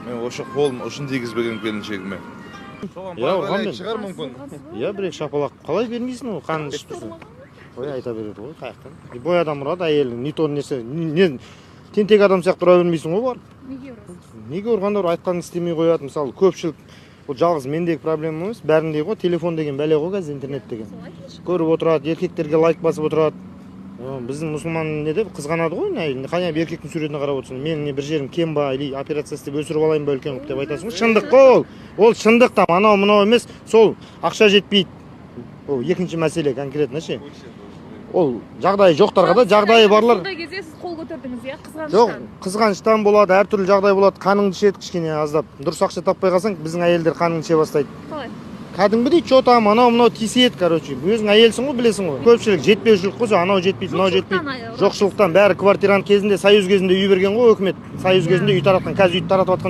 Мен ошо колум ушун тийгизбеген келинчегиме. Я оған чыгар мүмкүн. Я бір шапалақ қалай бермейсің ғой, қанын ішіп тұрсың. Ой, айта береді ғой, қаяқтан. Бой адам ұрады, әйелі, не то несі, тентек адам сияқты ұра бермейсің ғой бар. Неге ұрасыз? Неге ұрғандар айтқанын істемей қояды, мысалы көпшілік, бұл жалғыз мендегі проблема емес, бәрінде ғой, телефон деген бәле ғой қазір, интернет деген. Көріп отырады, еркектерге лайк басып отырады. Біздің мұсылман не деп қызғанады ғой, қане еркектің суретіне қарап отырсың, мен не бір жерім кем ба, или операция істеп өсіріп алайын ба үлкен деп айтасың ғой. Шындық қой ол шындық та, анау мынау емес, сол ақша жетпейді. Ол екінші мәселе конкретно ше. Ол жағдайы жоқтарға да жағдайы барлар. Сондай кезде сіз қол көтердіңіз, иә, қызғаныштан. Жоқ, қызғаныштан болады, әртүрлі жағдай болады, қаныңды ішеді кішкене аздап. Дұрыс ақша таппай қалсаң, біздің әйелдер қаныңды іше бастайды. Қалай? Кәдімгідей че там, анау мынау тиіседі, короче. Өзің әйелсің ғой, білесің ғой. Көпшілік жетпеушілік қой, анау жетпейді, мынау жетпейді. Жоқшылықтан бәрі квартирант кезінде, союз кезінде үй берген ғой өкімет. Союз кезінде үй таратқан, қазір үй таратып жатқан